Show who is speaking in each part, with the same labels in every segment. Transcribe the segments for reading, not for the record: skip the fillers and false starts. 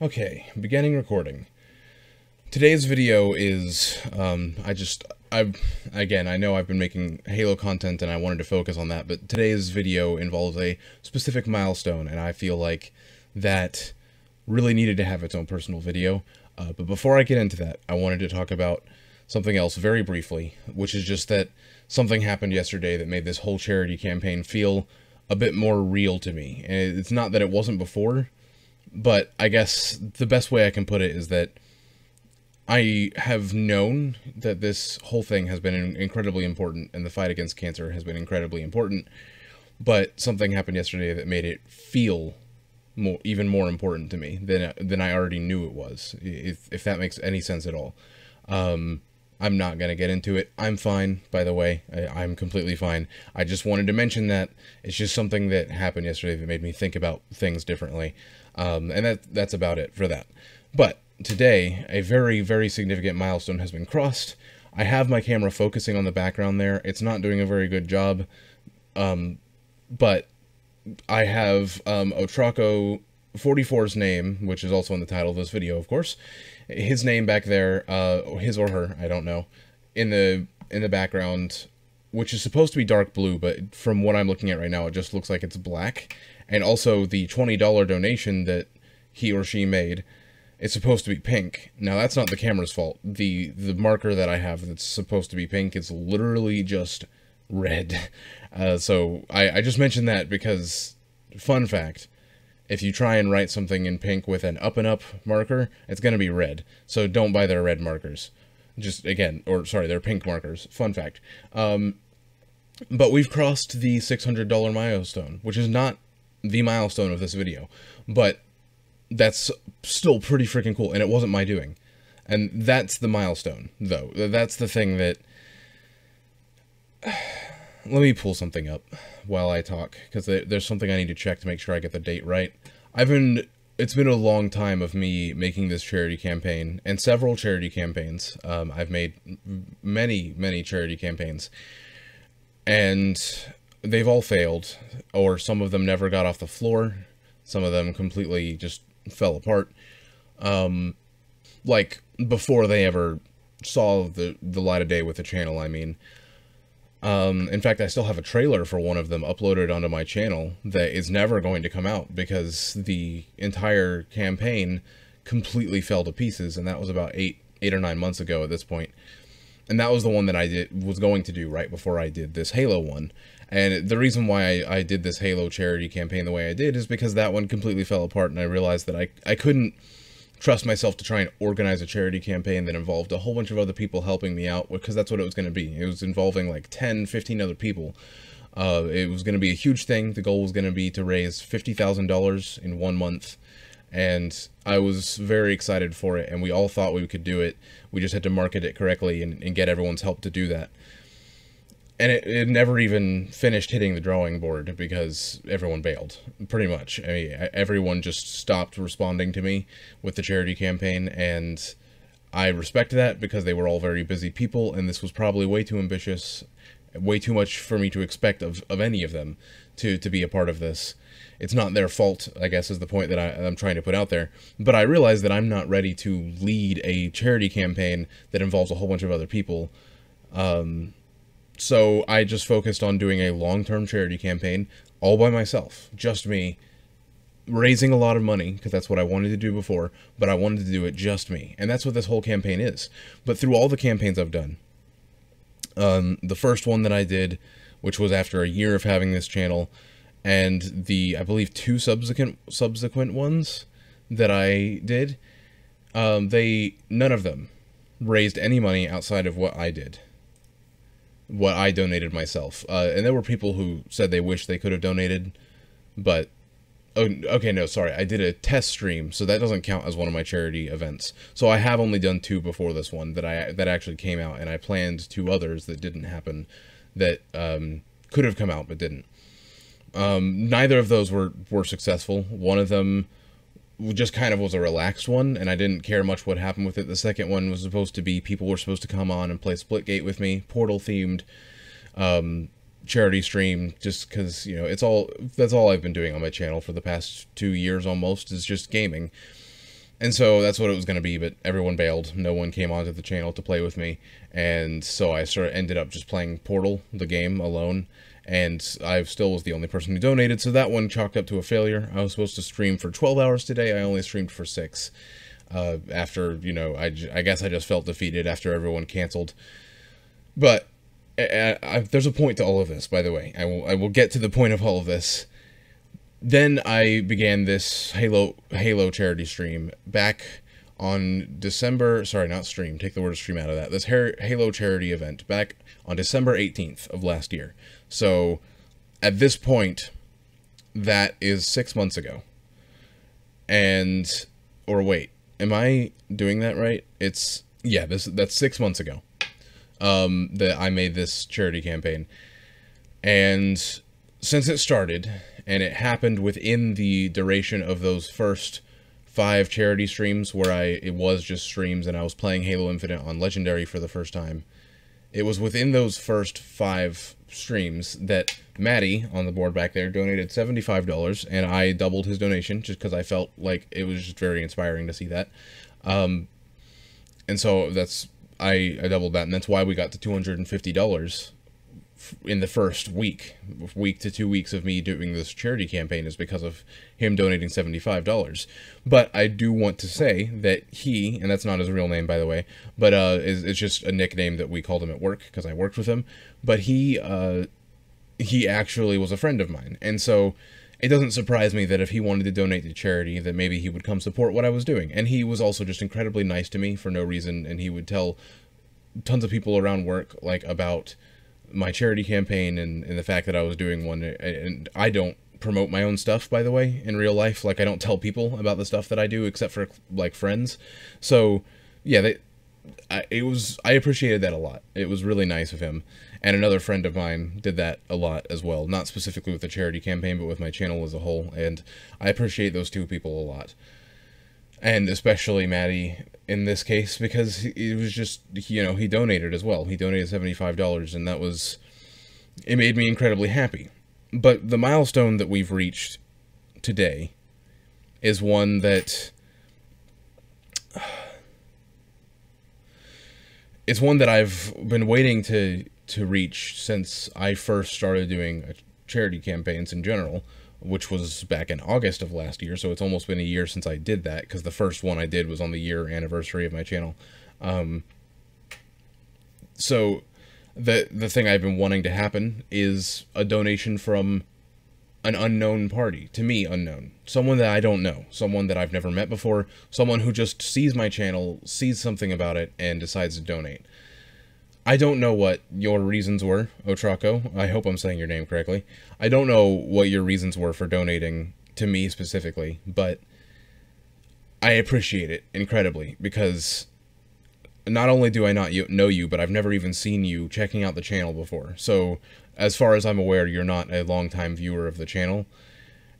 Speaker 1: Okay, beginning recording. Today's video is, I know I've been making Halo content and I wanted to focus on that, but today's video involves a specific milestone, and I feel like that really needed to have its own personal video. But before I get into that, I wanted to talk about something else very briefly, which is just that something happened yesterday that made this whole charity campaign feel a bit more real to me. And it's not that it wasn't before, but I guess the best way I can put it is that I have known that this whole thing has been incredibly important, and the fight against cancer has been incredibly important, but something happened yesterday that made it feel even more important to me than I already knew it was, if that makes any sense at all. I'm not going to get into it. I'm fine, by the way. I'm completely fine. I just wanted to mention that it's just something that happened yesterday that made me think about things differently. And that's about it for that. But today, a very, very significant milestone has been crossed. I have my camera focusing on the background there. It's not doing a very good job. But I have Otraco 44's name, which is also in the title of this video, of course. His name back there, his or her, I don't know, in the background, which is supposed to be dark blue, but from what I'm looking at right now, it just looks like it's black. And also the $20 donation that he or she made, it's supposed to be pink. Now, that's not the camera's fault. The marker that I have that's supposed to be pink is literally just red. So I just mentioned that because, fun fact, if you try and write something in pink with an up and up marker, it's going to be red. So don't buy their red markers. Just, again, or sorry, they're pink markers. Fun fact. But we've crossed the $600 milestone, which is not the milestone of this video, but that's still pretty freaking cool, and it wasn't my doing. And that's the milestone, though. That's the thing that... Let me pull something up while I talk, because there's something I need to check to make sure I get the date right. It's been a long time of me making this charity campaign, and several charity campaigns. I've made many charity campaigns, and they've all failed, or some of them never got off the floor. Some of them completely just fell apart. Like, before they ever saw the light of day with the channel, I mean. In fact, I still have a trailer for one of them uploaded onto my channel that is never going to come out because the entire campaign completely fell to pieces, and that was about eight or 9 months ago at this point. And that was the one that I was going to do right before I did this Halo one. And the reason why I did this Halo charity campaign the way I did is because that one completely fell apart, and I realized that I couldn't trust myself to try and organize a charity campaign that involved a whole bunch of other people helping me out, because that's what it was going to be. It was involving like 10, 15 other people. It was going to be a huge thing. The goal was going to be to raise $50,000 in 1 month, and I was very excited for it, and we all thought we could do it. We just had to market it correctly and get everyone's help to do that. And it never even finished hitting the drawing board because everyone bailed, pretty much. I mean, everyone just stopped responding to me with the charity campaign, and I respect that because they were all very busy people, and this was probably way too ambitious, way too much for me to expect of any of them to be a part of this. It's not their fault, I guess, is the point that I'm trying to put out there. But I realize that I'm not ready to lead a charity campaign that involves a whole bunch of other people. So I just focused on doing a long-term charity campaign all by myself, just me, raising a lot of money, because that's what I wanted to do before, but I wanted to do it just me. And that's what this whole campaign is. But through all the campaigns I've done, the first one that I did, which was after a year of having this channel, and I believe 2 subsequent ones that I did, none of them raised any money outside of what I did. What I donated myself. And there were people who said they wish they could have donated, but... Oh, okay, no, sorry. I did a test stream, so that doesn't count as one of my charity events. So I have only done 2 before this one that actually came out, and I planned 2 others that didn't happen, that could have come out but didn't. Neither of those were successful. One of them just kind of was a relaxed one, and I didn't care much what happened with it. The second one was supposed to be, people were supposed to come on and play Splitgate with me, Portal themed, charity stream, just because, you know, that's all I've been doing on my channel for the past 2 years almost, is just gaming. And so that's what it was going to be, but everyone bailed. No one came onto the channel to play with me, and so I sort of ended up just playing Portal, the game, alone, and I still was the only person who donated, so that one chalked up to a failure. I was supposed to stream for 12 hours today. I only streamed for 6. After, you know, I guess I just felt defeated after everyone canceled. But there's a point to all of this, by the way. I will get to the point of all of this. Then I began this Halo charity stream back on December, sorry, not stream, take the word stream out of that. This Halo charity event back on December 18th of last year. So at this point, that is 6 months ago. And, or wait, am I doing that right? It's, yeah, that's 6 months ago. That I made this charity campaign. And since it started, and it happened within the duration of those first 5 charity streams where it was just streams and I was playing Halo Infinite on Legendary for the first time. It was within those first 5 streams that Maddie, on the board back there, donated $75, and I doubled his donation just because I felt like it was just very inspiring to see that. And so I doubled that, and that's why we got to $250 in the first week to 2 weeks of me doing this charity campaign, is because of him donating $75. But I do want to say that he, and that's not his real name, by the way, but it's just a nickname that we called him at work because I worked with him. But he actually was a friend of mine, and so it doesn't surprise me that if he wanted to donate to charity, that maybe he would come support what I was doing. And he was also just incredibly nice to me for no reason, and he would tell tons of people around work, like, about my charity campaign and the fact that I was doing one. And I don't promote my own stuff, by the way, in real life. Like, I don't tell people about the stuff that I do except for, like, friends. So yeah, I appreciated that a lot. It was really nice of him. And another friend of mine did that a lot as well, not specifically with the charity campaign, but with my channel as a whole. And I appreciate those 2 people a lot. And especially Maddie in this case, because it was just, you know, he donated as well. He donated $75, and it made me incredibly happy. But the milestone that we've reached today is one that it's one that I've been waiting to reach since I first started doing charity campaigns in general, which was back in August of last year. So it's almost been a year since I did that, because the first one I did was on the year anniversary of my channel. So the thing I've been wanting to happen is a donation from an unknown party, to me unknown, someone that I don't know, someone that I've never met before, someone who just sees my channel, sees something about it, and decides to donate. I don't know what your reasons were, Otraco. I hope I'm saying your name correctly. I don't know what your reasons were for donating to me specifically, but I appreciate it incredibly, because not only do I not know you, but I've never even seen you checking out the channel before. So, as far as I'm aware, you're not a longtime viewer of the channel,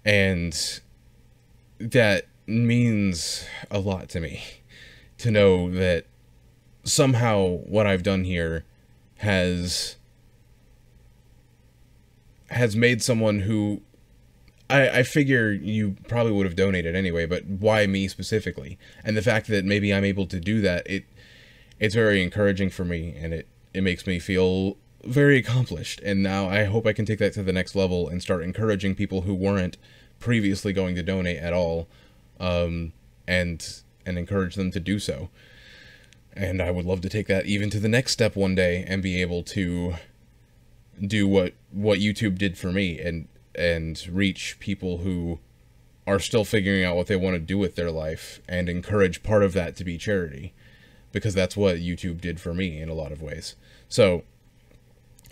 Speaker 1: and that means a lot to me, to know that somehow what I've done here has made someone who I figure you probably would have donated anyway, but why me specifically? And the fact that maybe I'm able to do that, it's very encouraging for me, and it makes me feel very accomplished. And now I hope I can take that to the next level and start encouraging people who weren't previously going to donate at all, and encourage them to do so. And I would love to take that even to the next step one day and be able to do what YouTube did for me, and reach people who are still figuring out what they want to do with their life, and encourage part of that to be charity, because that's what YouTube did for me in a lot of ways. So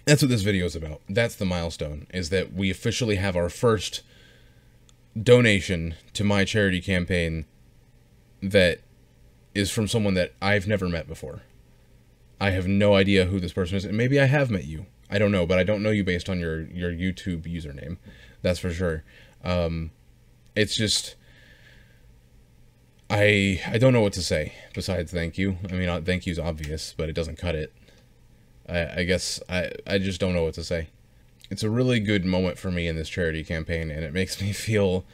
Speaker 1: that's what this video is about. That's the milestone, is that we officially have our first donation to my charity campaign that is from someone that I've never met before. I have no idea who this person is, and maybe I have met you. I don't know, but I don't know you based on your YouTube username. That's for sure. It's just, I don't know what to say besides thank you. I mean, thank you's obvious, but it doesn't cut it. I guess I just don't know what to say. It's a really good moment for me in this charity campaign, and it makes me feel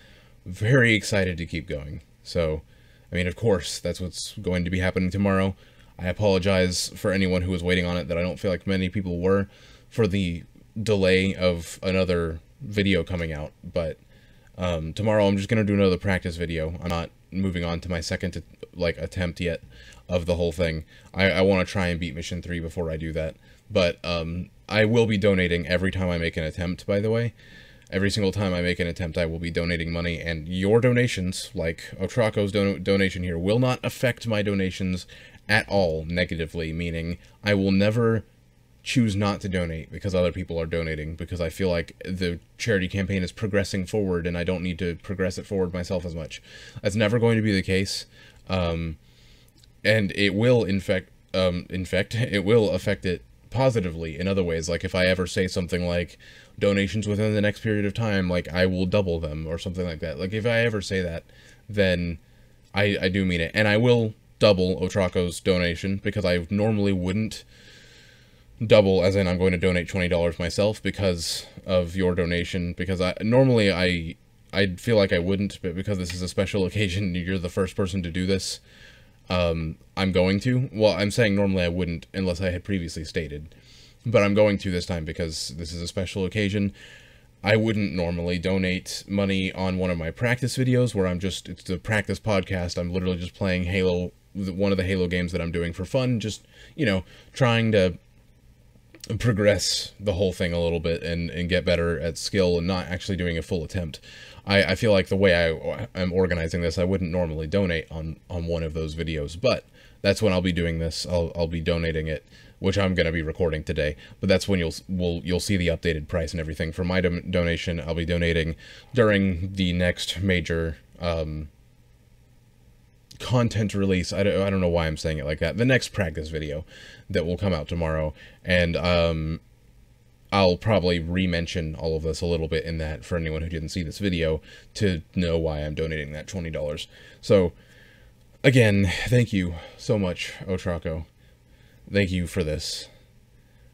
Speaker 1: very excited to keep going. So I mean, of course, that's what's going to be happening tomorrow. I apologize for anyone who was waiting on it, that I don't feel like many people were, for the delay of another video coming out, but tomorrow I'm just going to do another practice video. I'm not moving on to my second attempt yet of the whole thing. I want to try and beat Mission 3 before I do that, but I will be donating every time I make an attempt, by the way. Every single time I make an attempt, I will be donating money, and your donations, like Otraco's donation here, will not affect my donations at all negatively, meaning I will never choose not to donate because other people are donating, because I feel like the charity campaign is progressing forward and I don't need to progress it forward myself as much. That's never going to be the case, and it will it will affect it positively in other ways. Like if I ever say something like donations within the next period of time, like I will double them or something like that. Like if I ever say that, then I do mean it, and I will double Otraco's donation, because I normally wouldn't double, as in I'm going to donate $20 myself because of your donation, because I'd feel like I wouldn't, but because this is a special occasion, you're the first person to do this, I'm going to. Well, I'm saying normally I wouldn't unless I had previously stated, but I'm going to this time because this is a special occasion. I wouldn't normally donate money on one of my practice videos where it's the practice podcast. I'm literally just playing Halo, one of the Halo games that I'm doing for fun, just, you know, trying to progress the whole thing a little bit and get better at skill and not actually doing a full attempt. I feel like the way I'm organizing this, I wouldn't normally donate on one of those videos, but that's when I'll be doing this. I'll be donating it, which I'm going to be recording today, but that's when you'll see the updated price and everything. For my donation, I'll be donating during the next major content release. I don't know why I'm saying it like that. The next practice video that will come out tomorrow, and I'll probably re-mention all of this a little bit in that for anyone who didn't see this video to know why I'm donating that $20. So, again, thank you so much, Otraco. Thank you for this.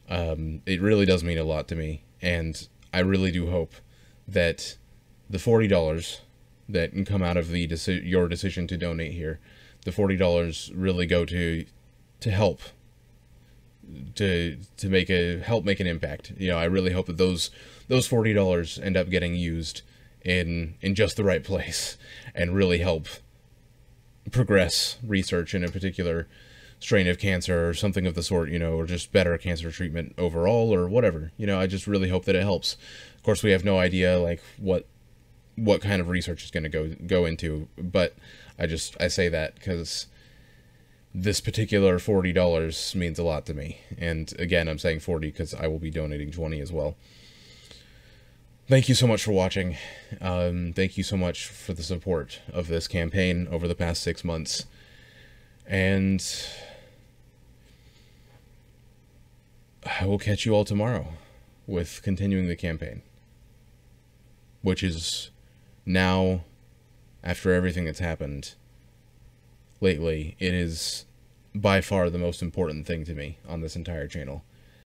Speaker 1: It really does mean a lot to me, and I really do hope that the $40 that can come out of your decision to donate here, the $40 really go to help make an impact. You know, I really hope that those $40 end up getting used in just the right place and really help progress research in a particular strain of cancer or something of the sort, you know, or just better cancer treatment overall or whatever. You know, I just really hope that it helps. Of course, we have no idea like what kind of research is going to go into, but I say that because this particular $40 means a lot to me. And again, I'm saying 40 because I will be donating 20 as well. Thank you so much for watching. Thank you so much for the support of this campaign over the past 6 months. And I will catch you all tomorrow with continuing the campaign, which is now, after everything that's happened lately, it is by far the most important thing to me on this entire channel.